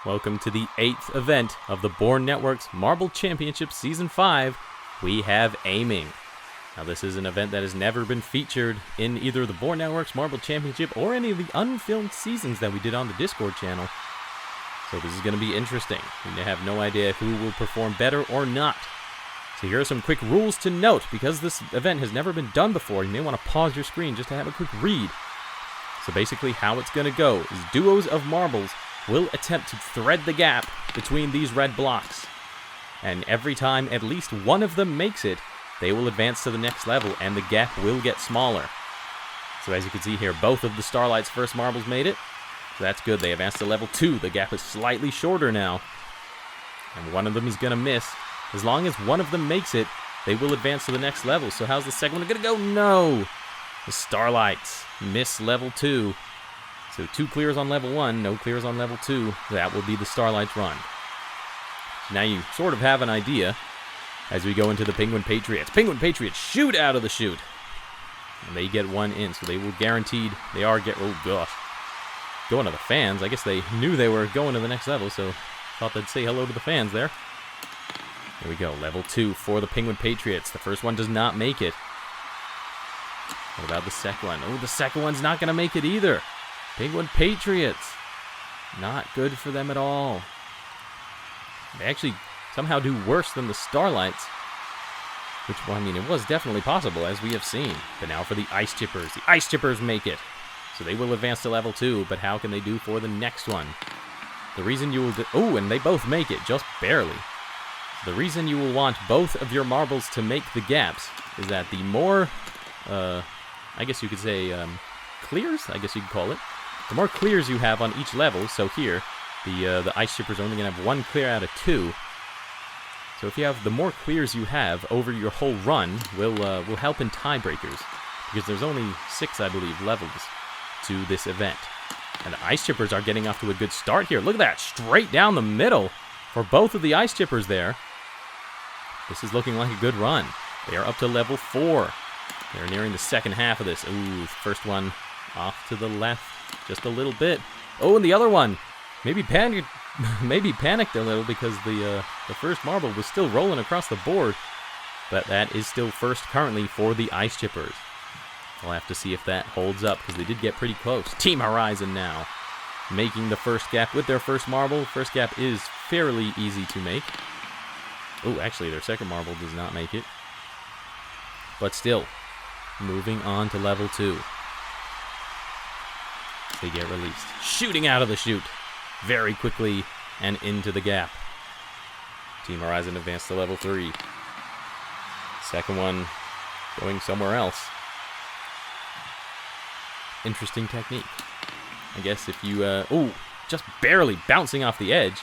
Welcome to the 8th event of the Bourne Network's Marble Championship Season 5. We have aiming. Now this is an event that has never been featured in either the Bourne Network's Marble Championship or any of the unfilmed seasons that we did on the Discord channel. So this is going to be interesting. We have no idea who will perform better or not. So here are some quick rules to note. Because this event has never been done before, you may want to pause your screen just to have a quick read. So basically how it's going to go is duos of marbles will attempt to thread the gap between these red blocks. And every time at least one of them makes it, they will advance to the next level and the gap will get smaller. So as you can see here, both of the Starlight's first marbles made it. So that's good. They advanced to level 2. The gap is slightly shorter now. And one of them is going to miss. As long as one of them makes it, they will advance to the next level. So how's the second one going to go? No! The Starlights miss level 2. So 2 clears on level 1, no clears on level 2. That will be the Starlight's run. Now you sort of have an idea as we go into the Penguin Patriots. Penguin Patriots shoot out of the chute. And they get one in, so they will guaranteed, oh gosh. Going to the fans. I guess they knew they were going to the next level, so thought they'd say hello to the fans there. Here we go, level 2 for the Penguin Patriots. The first one does not make it. What about the second one? Oh, the second one's not going to make it either. Penguin Patriots. Not good for them at all. They actually somehow do worse than the Starlights. Which, well, I mean, it was definitely possible, as we have seen. But now for the Ice Chippers. The Ice Chippers make it. So they will advance to level 2, but how can they do for the next one? The reason you will... Oh, and they both make it, just barely. The reason you will want both of your marbles to make the gaps is that the more... I guess you could say... clears, I guess you could call it. The more clears you have on each level, so here, the Ice Chipper's only going to have 1 clear out of 2. So if you have the more clears you have over your whole run, will help in tiebreakers. Because there's only 6, I believe, levels to this event. And the Ice Chippers are getting off to a good start here. Look at that, straight down the middle for both of the Ice Chippers there. This is looking like a good run. They are up to level 4. They're nearing the second half of this. Ooh, first one off to the left just a little bit. Oh, and the other one maybe panicked a little because the first marble was still rolling across the board. But that is still first currently for the Ice Chippers. We'll have to see if that holds up because they did get pretty close. Team Horizon now making the first gap with their first marble. First gap is fairly easy to make. Oh, actually their second marble does not make it. But still, moving on to level 2. They get released. Shooting out of the chute very quickly and into the gap. Team Horizon advanced to level 3. Second one going somewhere else. Interesting technique. I guess if you, oh, just barely bouncing off the edge.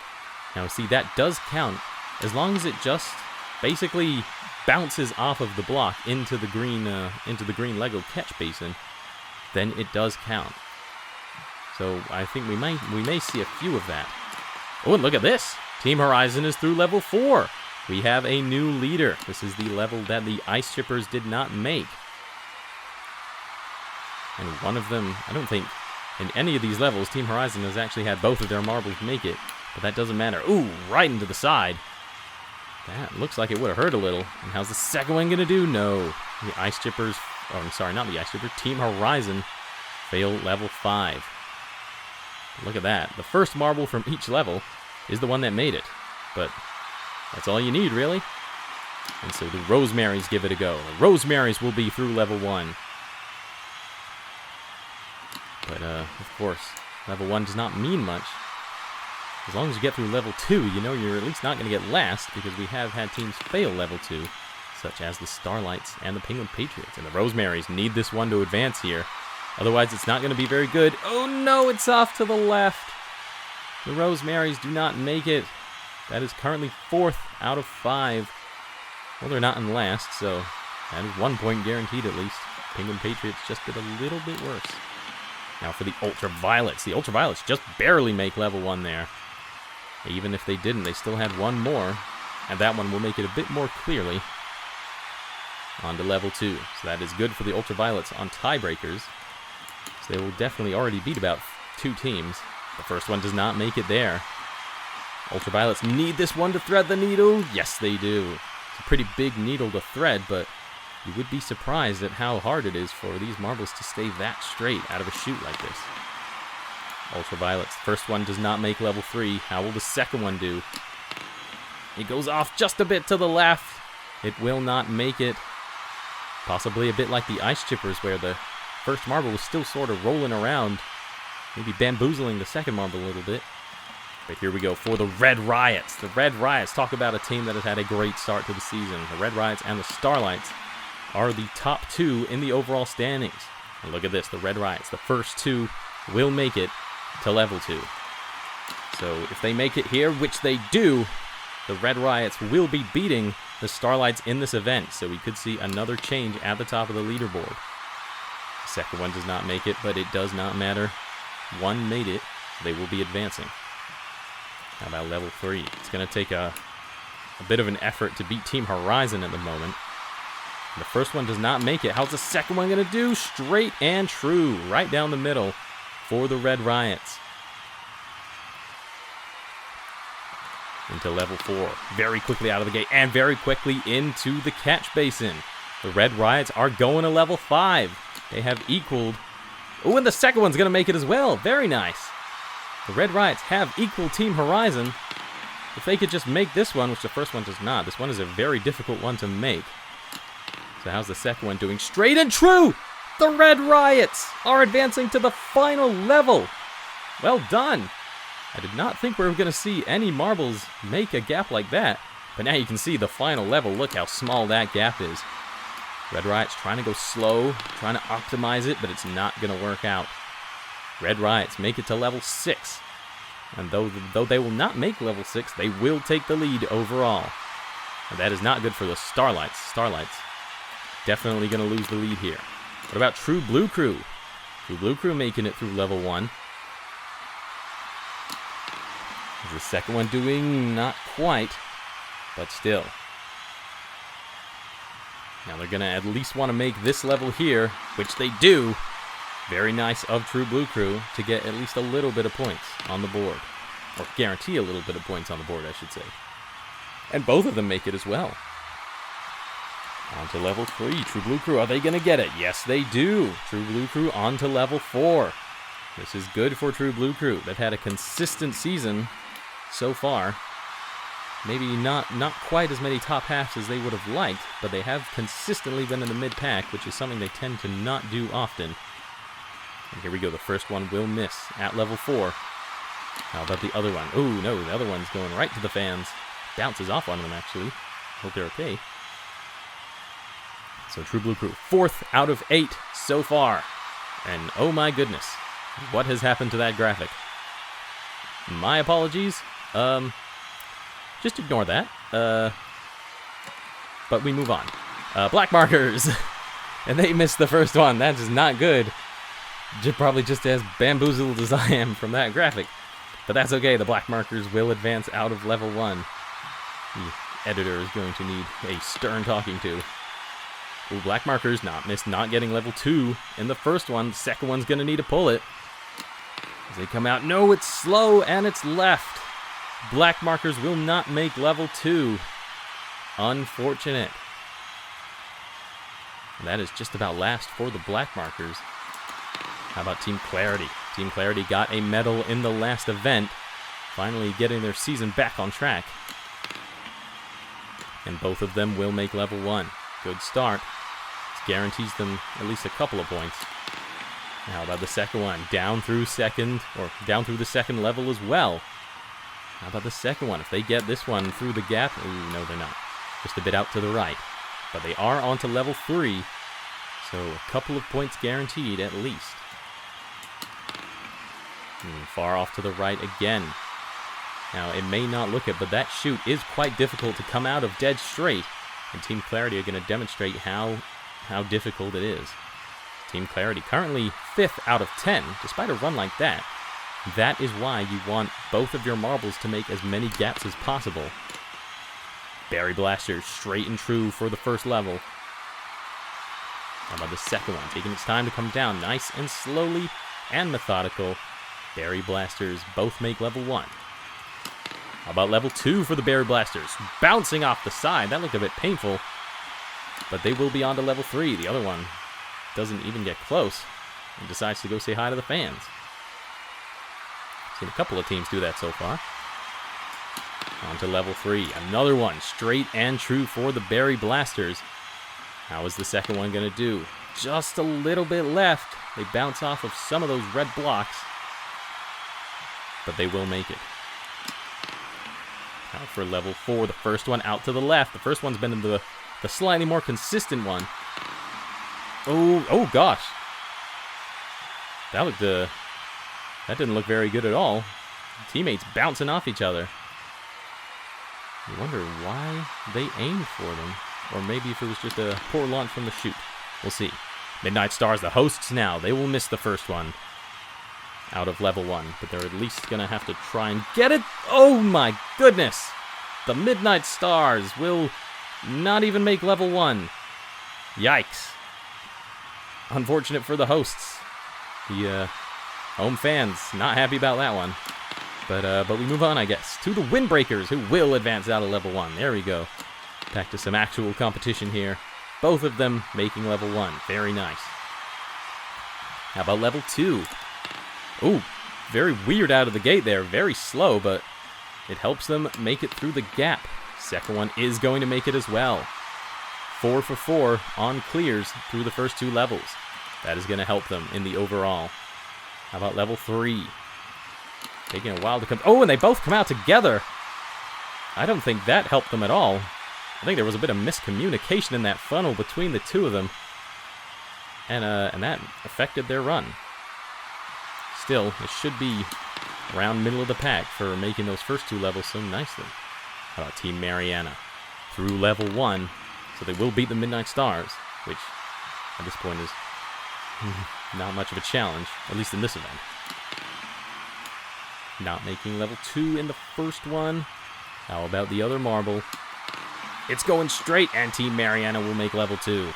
Now see, that does count as long as it just basically bounces off of the block into the green Lego catch basin, then it does count. So I think we may see a few of that. Oh, and look at this! Team Horizon is through level 4. We have a new leader. This is the level that the Ice Chippers did not make. And one of them, I don't think in any of these levels, Team Horizon has actually had both of their marbles make it. But that doesn't matter. Ooh, right into the side. That looks like it would have hurt a little. And how's the second one going to do? No. The Ice Chippers... Oh, I'm sorry, not the Ice Chipper. Team Horizon fail level 5. Look at that. The first marble from each level is the one that made it. But that's all you need, really. And so the Rosemarys give it a go. The Rosemarys will be through level 1. But, of course, level 1 does not mean much. As long as you get through level 2, you know you're at least not going to get last, because we have had teams fail level 2, such as the Starlights and the Penguin Patriots. And the Rosemarys need this one to advance here. Otherwise, it's not going to be very good. Oh no, it's off to the left. The Rosemarys do not make it. That is currently 4th out of 5. Well, they're not in last, so that is 1 point guaranteed at least. Penguin Patriots just did a little bit worse. Now for the Ultraviolets. The Ultraviolets just barely make level 1 there. Even if they didn't, they still had one more. And that one will make it a bit more clearly. On to level 2. So that is good for the Ultraviolets on tiebreakers. So they will definitely already beat about 2 teams. The first one does not make it there. Ultraviolets need this one to thread the needle. Yes, they do. It's a pretty big needle to thread, but you would be surprised at how hard it is for these marbles to stay that straight out of a chute like this. Ultraviolets. First one does not make level 3. How will the second one do? It goes off just a bit to the left. It will not make it. Possibly a bit like the ice chippers, where the first marble was still sort of rolling around, maybe bamboozling the second marble a little bit. But here we go for the Red Riots. The Red Riots, talk about a team that has had a great start to the season. The Red Riots and the Starlights are the top 2 in the overall standings. And look at this, the Red Riots, the first 2 will make it to level 2. So if they make it here, which they do, the Red Riots will be beating the Starlights in this event. So we could see another change at the top of the leaderboard. The second one does not make it, but it does not matter. One made it, so they will be advancing. How about level 3? It's going to take a bit of an effort to beat Team Horizon at the moment. The first one does not make it. How's the second one going to do? Straight and true, right down the middle for the Red Riots. Into level 4. Very quickly out of the gate and very quickly into the catch basin. The Red Riots are going to level 5. They have equaled. Oh, and the second one's going to make it as well. Very nice. The Red Riots have equal Team Horizon. If they could just make this one, which the first one does not. This one is a very difficult one to make. So how's the second one doing? Straight and true! The Red Riots are advancing to the final level. Well done. I did not think we were going to see any marbles make a gap like that. But now you can see the final level. Look how small that gap is. Red Riots trying to go slow, trying to optimize it, but it's not going to work out. Red Riots make it to level 6. And though they will not make level 6, they will take the lead overall. And that is not good for the Starlights. Starlights definitely going to lose the lead here. What about True Blue Crew? True Blue Crew making it through level 1. Is the second one doing? Not quite, but still. Now they're going to at least want to make this level here, which they do. Very nice of True Blue Crew to get at least a little bit of points on the board. Or guarantee a little bit of points on the board, I should say. And both of them make it as well. On to level 3. True Blue Crew, are they going to get it? Yes, they do. True Blue Crew on to level 4. This is good for True Blue Crew. They've had a consistent season so far. Maybe not quite as many top halves as they would have liked, but they have consistently been in the mid-pack, which is something they tend to not do often. And here we go. The first one will miss at level 4. How about the other one? Oh, no, the other one's going right to the fans. Bounces off on them, actually. Hope they're okay. So True Blue Crew, 4th out of 8 so far. And oh my goodness, what has happened to that graphic? My apologies. Just ignore that. But we move on. Black markers. And they missed the first one. That is not good. Probably just as bamboozled as I am from that graphic. But that's okay. The black markers will advance out of level 1. The editor is going to need a stern talking to. Ooh, black markers not getting level 2 in the first one. The second one's going to need to pull it. As they come out. No, it's slow and it's left. Black markers will not make level 2. Unfortunate. And that is just about last for the black markers. How about Team Clarity? Team Clarity got a medal in the last event, finally getting their season back on track. And both of them will make level 1. Good start. This guarantees them at least a couple of points. How about the second one? Down through the second level as well. How about the second one? If they get this one through the gap, ooh, no, they're not. Just a bit out to the right. But they are on to level 3, so a couple of points guaranteed at least. Far off to the right again. Now, it may not look it, but that chute is quite difficult to come out of dead straight. And Team Clarity are going to demonstrate how difficult it is. Team Clarity currently 5th out of 10, despite a run like that. That is why you want both of your marbles to make as many gaps as possible. Berry Blaster, straight and true for the first level. How about the second one? Taking its time to come down, nice and slowly and methodical. Berry Blasters both make level 1. How about level 2 for the Berry Blasters? Bouncing off the side. That looked a bit painful. But they will be on to level 3. The other one doesn't even get close and decides to go say hi to the fans. Seen a couple of teams do that so far. On to level 3. Another one, straight and true for the Berry Blasters. How is the second one going to do? Just a little bit left. They bounce off of some of those red blocks. But they will make it. Now for level 4, the first one out to the left. The first one's been the slightly more consistent one. Oh gosh. That didn't look very good at all. Teammates bouncing off each other. You wonder why they aimed for them. Or maybe if it was just a poor launch from the chute. We'll see. Midnight Stars, the hosts now. They will miss the first one out of level 1. But they're at least going to have to try and get it. Oh my goodness. The Midnight Stars will not even make level 1. Yikes. Unfortunate for the hosts. The home fans not happy about that one. But we move on, I guess, to the Windbreakers, who will advance out of level 1. There we go. Back to some actual competition here. Both of them making level 1. Very nice. How about level 2? Ooh, very weird out of the gate there. Very slow, but it helps them make it through the gap. Second one is going to make it as well. 4 for 4 on clears through the first 2 levels. That is going to help them in the overall. How about level 3? Taking a while to come. Oh, and they both come out together. I don't think that helped them at all. I think there was a bit of miscommunication in that funnel between the two of them. And that affected their run. Still, it should be around middle of the pack for making those first 2 levels so nicely. How about Team Mariana? Through level 1, so they will beat the Midnight Stars, which at this point is not much of a challenge, at least in this event. Not making level 2 in the first one. How about the other marble? It's going straight, and Team Mariana will make level 2.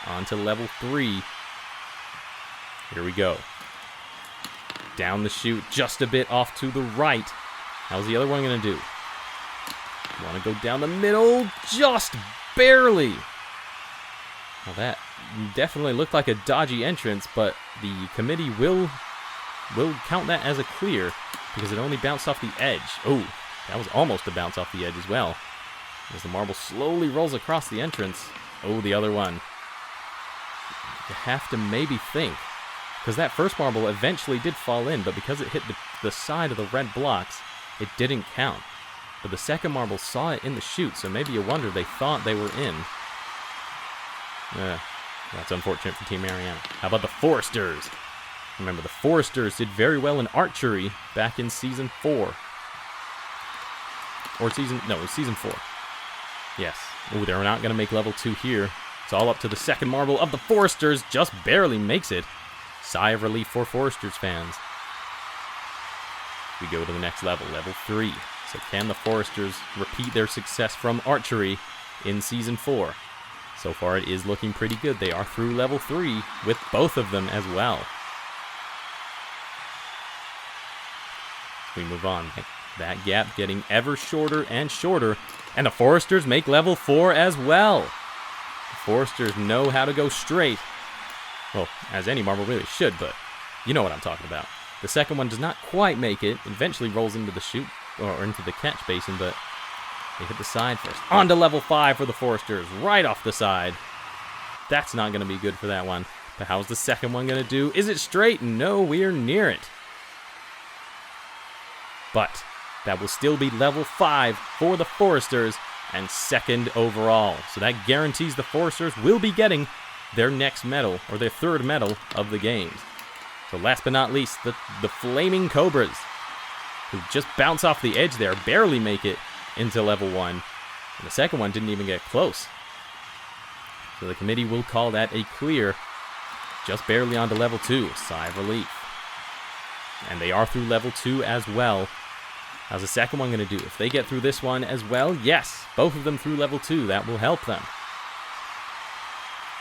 On to level 3. Here we go. Down the chute, just a bit off to the right. How's the other one going to do? Want to go down the middle, just barely. Well, that definitely looked like a dodgy entrance, but the committee will count that as a clear because it only bounced off the edge. Oh, that was almost a bounce off the edge as well. As the marble slowly rolls across the entrance. Oh, the other one. You have to maybe think, because that first marble eventually did fall in, but because it hit the side of the red blocks, it didn't count. But the second marble saw it in the chute, so maybe you wonder they thought they were in. That's unfortunate for Team Mariana. How about the Foresters? Remember, the Foresters did very well in archery back in Season 4. Or Season 4. Yes. Ooh, they're not going to make level 2 here. It's all up to the second marble of the Foresters. Just barely makes it. Sigh of relief for Foresters fans. We go to the next level, level 3. So can the Foresters repeat their success from archery in Season 4? So far it is looking pretty good. They are through level 3 with both of them as well. We move on. That gap getting ever shorter and shorter. And the Foresters make level 4 as well. The Foresters know how to go straight. Well, as any marble really should, but you know what I'm talking about. The second one does not quite make it. It eventually rolls into the chute, or into the catch basin, but they hit the side first. On to level 5 for the Foresters, right off the side. That's not going to be good for that one. But how's the second one going to do? Is it straight? No, we're near it. But that will still be level 5 for the Foresters and second overall. So that guarantees the Foresters will be getting their next medal, or their third medal of the games. So last but not least, the Flaming Cobras, who just bounce off the edge there, barely make it into level 1. And the second one didn't even get close. So the committee will call that a clear, just barely onto level 2. Sigh of relief. And they are through level 2 as well. How's the second one going to do? If they get through this one as well, yes, both of them through level 2. That will help them.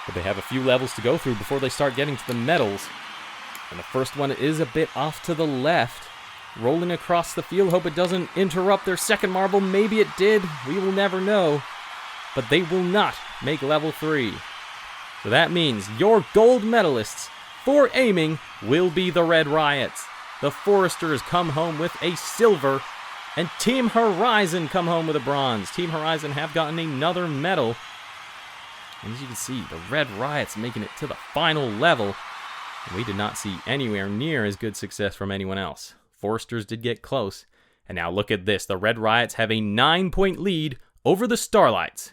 But they have a few levels to go through before they start getting to the medals. And the first one is a bit off to the left. rolling across the field. Hope it doesn't interrupt their second marble. Maybe it did. We will never know. But they will not make level 3. So that means your gold medalists for aiming will be the Red Riots. The Foresters come home with a silver, and Team Horizon come home with a bronze. Team Horizon have gotten another medal. And as you can see, the Red Riots making it to the final level. We did not see anywhere near as good success from anyone else. Foresters did get close. And now look at this. The Red Riots have a 9-point lead over the Starlights.